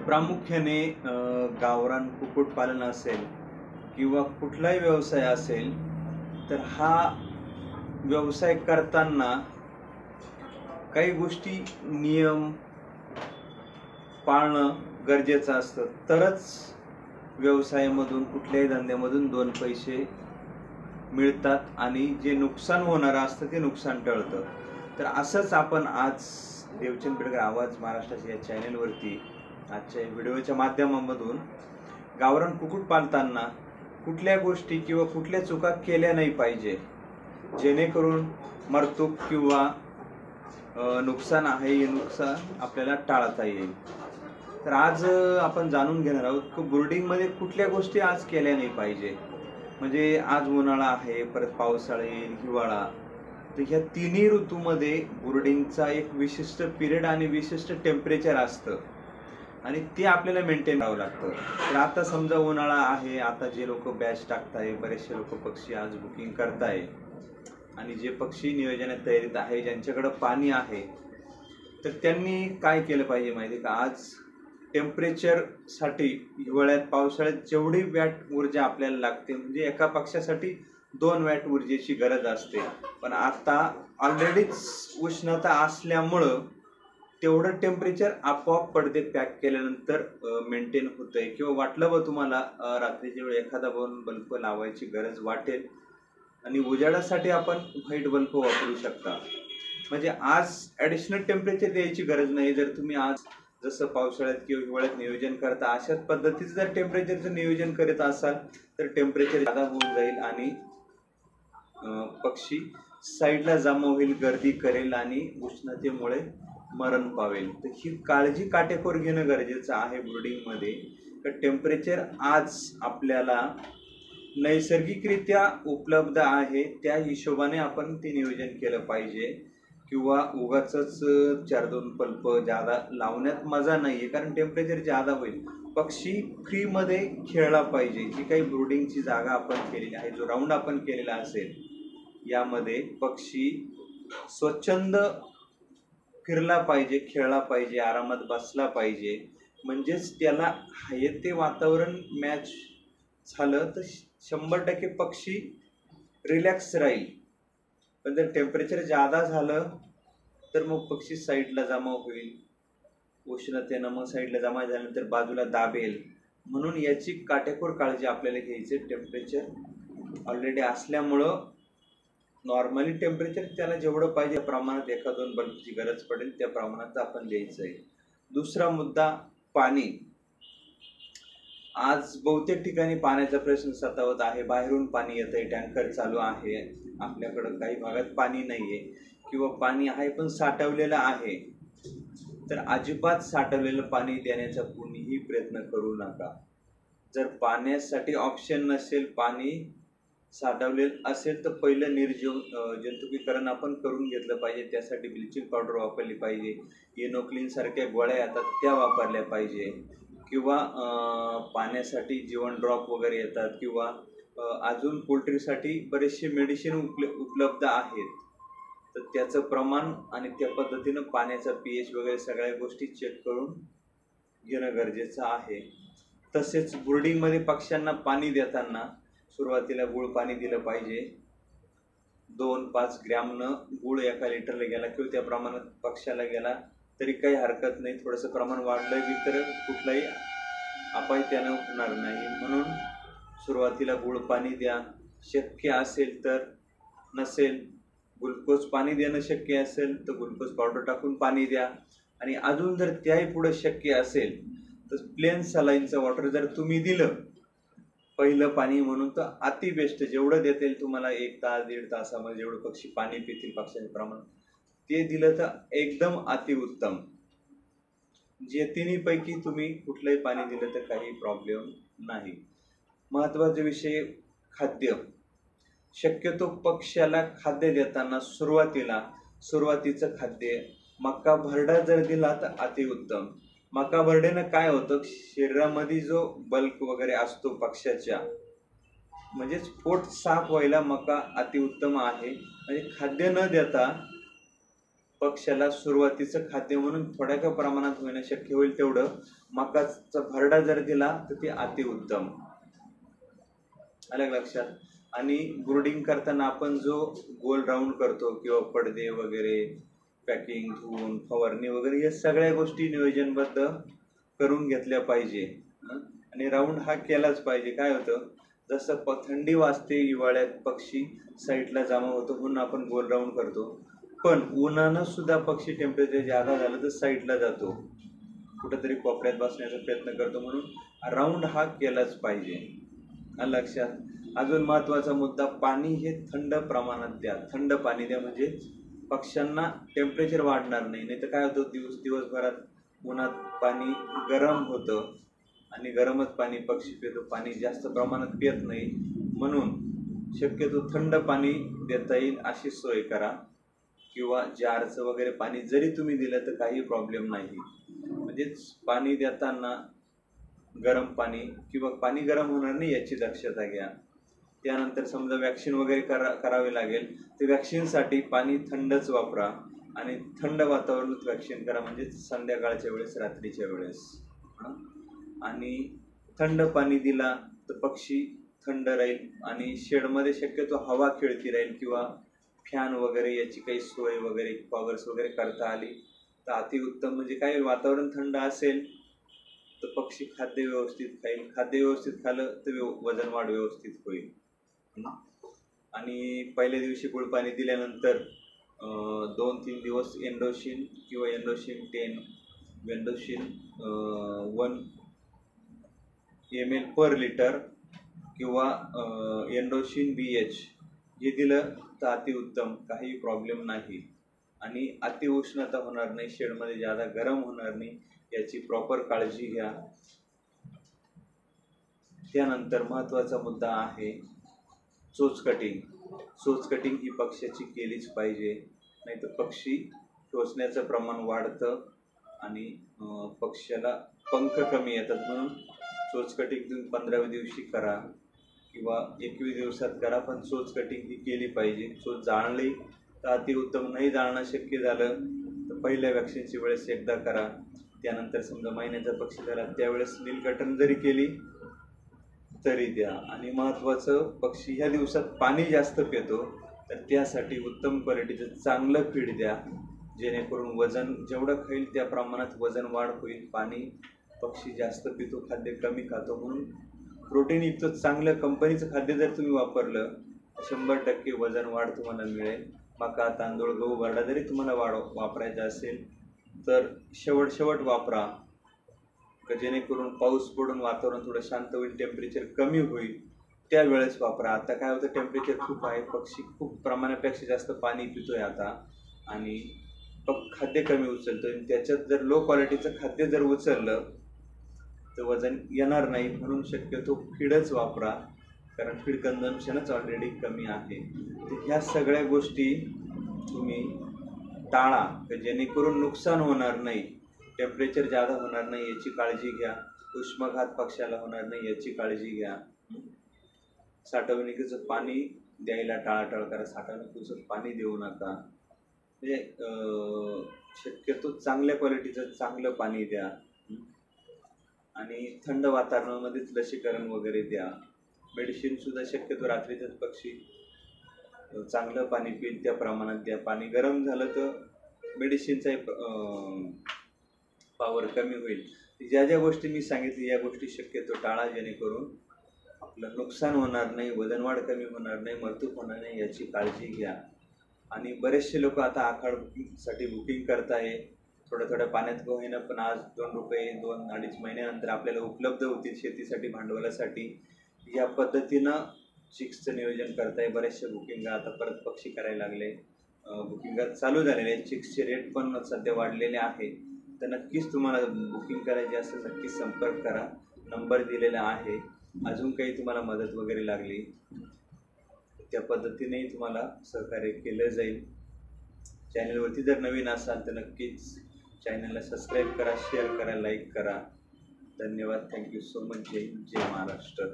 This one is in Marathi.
प्रामुख्याने गावरान कुक्कुटपालन असेल किंवा कुठलाही व्यवसाय असेल, तर हा व्यवसाय करताना काही गोष्टी नियम पाळणं गरजेचं असतं. तरच व्यवसायामधून कुठल्याही धंद्यामधून दोन पैसे मिळतात आणि जे नुकसान होणारं असतं ते नुकसान टळतं. तर असंच आपण आज देवचंद बेडकर आवाज महाराष्ट्राच्या या चॅनेलवरती आजच्या व्हिडिओच्या माध्यमामधून गावरान कुक्कुट पाळताना कुठल्या गोष्टी किंवा कुठल्या चुका केल्या नाही पाहिजे, जेणेकरून मरतूक किंवा नुकसान आहे हे नुकसान आपल्याला टाळता येईल. तर आज आपण जाणून घेणार आहोत की ब्रूडिंगमध्ये कुठल्या गोष्टी आज केल्या नाही पाहिजे. म्हणजे आज उन्हाळा आहे, परत पावसाळा येईल, हिवाळा, तर ह्या तिन्ही ऋतूमध्ये ब्रूडिंगचा एक विशिष्ट पिरियड आणि विशिष्ट टेम्परेचर असतं आणि ते आपल्याला मेंटेन करावं लागतं. तर आता समजा उन्हाळा आहे, आता जे लोक बॅच टाकताय, बरेचसे लोक पक्षी आज बुकिंग करताय आणि जे पक्षी नियोजनात तयारीत आहे, ज्यांच्याकडे पाणी आहे, तर त्यांनी काय केलं पाहिजे माहिती का, आज टेम्परेचरसाठी हिवाळ्यात पावसाळ्यात जेवढी वॅट ऊर्जा आपल्याला लागते, म्हणजे एका पक्षासाठी 2 वॅट ऊर्जेची गरज असते, पण आता ऑलरेडीच उष्णता असल्यामुळं तेवढं टेम्परेचर आपोआप पडदे पॅक केल्यानंतर मेंटेन होतंय. किंवा वाटलं बा तुम्हाला रात्रीच्या वेळी एखादा बल्ब लावायची गरज वाटेल आणि उजाडासाठी आपण व्हाईट बल्ब वापरू शकता. म्हणजे आज ॲडिशनल टेम्परेचर द्यायची गरज नाही. जर तुम्ही आज जसं पावसाळ्यात किंवा हिवाळ्यात नियोजन करता, अशाच पद्धतीचं जर टेम्परेचरचं नियोजन करीत असाल तर टेम्परेचर जादा होऊन जाईल आणि पक्षी साईडला जमा होईल, गर्दी करेल आणि उष्णतेमुळे मरण पावेल. तर ही काळजी काटेकोर घेणं गरजेचं आहे ब्रूडिंगमध्ये. तर टेम्परेचर आज आपल्याला नैसर्गिकरित्या उपलब्ध आहे, त्या हिशोबाने आपण ते नियोजन केलं पाहिजे. किंवा उगाचच 4-2 बल्ब जादा लावण्यात मजा नाही आहे, कारण टेम्परेचर जादा होईल. पक्षी फ्रीमध्ये खेळला पाहिजे. जी काही ब्रूडिंगची जागा आपण केलेली आहे, जो राऊंड आपण केलेला असेल, यामध्ये पक्षी स्वच्छंद फिरला पाहिजे, खेळला पाहिजे, आरामात बसला पाहिजे. म्हणजेच त्याला हवे ते वातावरण मॅच झालं तर 100% पक्षी रिलॅक्स राहील. पण जर टेम्परेचर जादा झालं तर मग पक्षी साईडला जमा होईल, उष्णतेनं मग साईडला जमा झाल्यानंतर बाजूला दाबेल. म्हणून याची काटेकोर काळजी आपल्याला घ्यायची. टेम्परेचर ऑलरेडी असल्यामुळं नॉर्मली टेम्परेचर त्याला जेवढं पाहिजे प्रमाणात 1-2 बल्बची गरज पडेल त्या प्रमाणात आपण द्यायचं आहे. दुसरा मुद्दा, पाणी. आज बहुतेक ठिकाणी पाण्याचा प्रश्न सतावत आहे. बाहेरून पाणी येतंय, टँकर चालू आहे, आपल्याकडं काही भागात पाणी नाहीये किंवा पाणी आहे पण साठवलेलं आहे. तर अजिबात साठवलेलं पाणी देण्याचा कोणीही प्रयत्न करू नका. जर पाण्यासाठी ऑप्शन नसेल, पाणी साठवलेलं असेल, तर पहिलं जंतुकीकरण आपण करून घेतलं पाहिजे. त्यासाठी ब्लिचिंग पावडर वापरली पाहिजे, इनोक्लिन सारख्या गोळ्या येतात त्या वापरल्या पाहिजे, किंवा पाण्यासाठी जीवन ड्रॉप वगैरे येतात, किंवा अजून पोल्ट्रीसाठी बरेचसे मेडिसिन उपलब्ध आहेत. तर त्याचं प्रमाण आणि त्या पद्धतीनं पाण्याचा pH वगैरे सगळ्या गोष्टी चेक करून घेणं गरजेचं आहे. तसेच ब्रूडिंगमध्ये पक्ष्यांना पाणी देताना सुरुवातीला गुळ पाणी दिलं पाहिजे. 2-5 ग्रॅमनं गुळ एका लिटरला गेला किंवा त्या प्रमाणात पक्ष्याला गेला तरी काही हरकत नाही. थोडंसं प्रमाण वाढलं की तर कुठलाही अपाय त्यानं होणार नाही. म्हणून सुरुवातीला गुळ पाणी द्या. शक्य असेल तर, नसेल ग्लुकोज पाणी देणं शक्य असेल तर ग्लुकोज पावडर टाकून पाणी द्या. आणि अजून जर त्याही पुढे शक्य असेल तर प्लेन सलाईनचं वॉटर जर तुम्ही दिलं पहिलं पाणी म्हणून, तर अति बेस्ट. जेवढं देता येईल तुम्हाला 1 तास 1.5 तासामध्ये जेवढं पक्षी पाणी पितील पक्ष्याचे प्रमाण, ते दिलं तर एकदम अतिउत्तम. जे तिन्हीपैकी तुम्ही कुठलंही पाणी दिलं तर काही प्रॉब्लेम नाही. महत्त्वाचा विषय, खाद्य. शक्यतो पक्ष्याला खाद्य देताना सुरुवातीचं खाद्य मका भरडा जर दिला तर अतिउत्तम. मका भरड्यानं काय होतं, शरीरामध्ये जो बल्क वगैरे असतो पक्ष्याच्या, म्हणजेच पोट साफ व्हायला मका अतिउत्तम आहे. म्हणजे खाद्य न देता पक्ष्याला सुरुवातीचं खाद्य म्हणून थोड्या का प्रमाणात होणं शक्य होईल तेवढं मकाचा भरडा जर दिला तर ते अतिउत्तम. आलं लक्षात. आणि ब्रूडिंग करताना आपण जो गोल राऊंड करतो किंवा पडदे वगैरे पॅकिंग धुवून फवारणी वगैरे या सगळ्या गोष्टी नियोजनबद्ध करून घेतल्या पाहिजे. आणि राऊंड हा केलाच पाहिजे. काय होतं, जसं थंडी वाजते हिवाळ्यात पक्षी साईडला जमा होतो म्हणून आपण गोल राऊंड करतो, पण उन्हानं सुद्धा पक्षी टेम्परेचर जादा झालं तर साईडला जातो, कुठंतरी कोपऱ्यात बसण्याचा प्रयत्न करतो. म्हणून राऊंड हा केलाच पाहिजे. लक्षात. अजून महत्त्वाचा मुद्दा, पाणी हे थंड प्रमाणात द्या. थंड पाणी द्या म्हणजे पक्ष्यांना टेम्परेचर वाढणार नाही. नाही तर काय होतं, दिवसभरात उन्हात पाणी गरम होतं आणि गरमच पाणी पक्षी पितो, पाणी जास्त प्रमाणात पित नाही. म्हणून शक्यतो थंड पाणी देता येईल अशी सोय करा. किंवा जारचं वगैरे पाणी जरी तुम्ही दिलं तर काही प्रॉब्लेम नाही. म्हणजेच पाणी देताना गरम पाणी किंवा पाणी गरम होणार नाही याची दक्षता घ्या. त्यानंतर समजा वॅक्सिन वगैरे करावे लागेल तर वॅक्सिनसाठी पाणी थंडच वापरा आणि थंड वातावरणात वॅक्सिन करा, म्हणजे संध्याकाळच्या वेळेस रात्रीच्या वेळेस. आणि थंड पाणी दिला तर पक्षी थंड राहील आणि शेडमध्ये शक्यतो हवा खेळती राहील किंवा फॅन वगैरे याची काही सोय वगैरे पॉवर्स वगैरे करता आली तर अतिउत्तम. म्हणजे काय, वातावरण थंड असेल तर पक्षी खाद्य व्यवस्थित खाईल, खाद्य व्यवस्थित खाल्लं तर वजन वाढ व्यवस्थित होईल. आणि पहिल्या दिवशी गुळपाणी दिल्यानंतर 2-3 दिवस एंडोशिन किंवा एंडोशिन 10 एंडोशिन 1 ml/लिटर किंवा एंडोशिन BH हे दिलं तर अतिउत्तम, काही प्रॉब्लेम नाही. आणि अतिउष्णता होणार नाही, शेडमध्ये जादा गरम होणार नाही याची प्रॉपर काळजी घ्या. त्यानंतर महत्त्वाचा मुद्दा आहे चोच कटिंग. चोच कटिंग ही पक्ष्याची केलीच पाहिजे, नाही तर पक्षी टोचण्याचं प्रमाण वाढतं आणि पक्ष्याला पंख कमी येतात. म्हणून चोच कटिंग तुम्ही 15व्या दिवशी करा किंवा 21 दिवसात करा, पण चोच कटिंग ही केली पाहिजे. चोच जाळली तर अतिउत्तम, नाही जाळणं शक्य झालं तर पहिल्या वॅक्सिनची वेळेस एकदा करा. त्यानंतर समजा महिन्याचा पक्षी झाला त्यावेळेस नील कटन जरी केली तरी द्या. आणि महत्त्वाचं, पक्षी ह्या दिवसात पाणी जास्त पितो तर त्यासाठी उत्तम क्वालिटीचं चांगलं फीड द्या, जेणेकरून वजन जेवढं खाईल त्या प्रमाणात वजन वाढ होईल. पाणी पक्षी जास्त पितो, खाद्य कमी खातो, म्हणून प्रोटीनयुक्त चांगलं कंपनीचं खाद्य जर तुम्ही वापरलं 100% वजन वाढ तुम्हाला मिळेल. मका, तांदूळ, गहू, भरडा जरी तुम्हाला वापरायचा असेल तर शेवट वापरा, जेणेकरून पाऊस पडून वातावरण थोडं शांत होईल, टेम्परेचर कमी होईल त्यावेळेस वापरा. आता काय होतं, टेम्परेचर खूप आहे, पक्षी खूप प्रमाणापेक्षा जास्त पाणी पितोय आता आणि खाद्य कमी उचलतोय. त्याच्यात जर लो क्वालिटीचं खाद्य जर उचललं तर वजन येणार नाही. म्हणून शक्यतो फीडच वापरा, कारण फीड कन्झम्पशनच ऑलरेडी कमी आहे. तर ह्या सगळ्या गोष्टी तुम्ही टाळा, जेणेकरून नुकसान होणार नाही, टेम्परेचर जादा होणार नाही याची काळजी घ्या, उष्माघात पक्ष्याला होणार नाही याची काळजी घ्या. साठवणुकीचं पाणी द्यायला टाळाटाळ करा, साठवणुकीचं पाणी देऊ नका. म्हणजे शक्यतो चांगल्या क्वालिटीचं चांगलं पाणी द्या आणि थंड वातावरणामध्येच लसीकरण वगैरे द्या. मेडिसिनसुद्धा शक्यतो रात्रीचंच पक्षी चांगलं पाणी पिईल त्या प्रमाणात द्या. पाणी गरम झालं तर मेडिसिनचा पॉवर कमी होईल. ज्या ज्या गोष्टी मी सांगितली या गोष्टी शक्यतो टाळा, जेणेकरून आपलं नुकसान होणार नाही, वजनवाढ कमी होणार नाही, मृत्यू होणार नाही याची काळजी घ्या. आणि बरेचसे लोक आता आखाड बुकिंगसाठी बुकिंग करताय, थोड्या पाण्यात का होईना पण आज ₹2 2-2.5 महिन्यानंतर आपल्याला उपलब्ध होतील शेतीसाठी, भांडवलासाठी. या पद्धतीनं चिक्सचं नियोजन करताय. बरेचसे बुकिंग आता परत पक्षी करायला लागले, बुकिंग चालू झालेले आहेत. चिक्सचे रेट पण सध्या वाढलेले आहे. तर नक्कीच तुम्हाला बुकिंग करायची असेल नक्कीच संपर्क करा, नंबर दिलेला आहे. अजून काही तुम्हाला मदत वगैरे लागली त्या पद्धतीनेही तुम्हाला सहकार्य केलं जाईल. चॅनलवरती जर नवीन असाल तर नक्कीच चॅनलला सबस्क्राईब करा, शेअर करा, लाईक करा. धन्यवाद. Thank you so much. जय हिंद, जय महाराष्ट्र.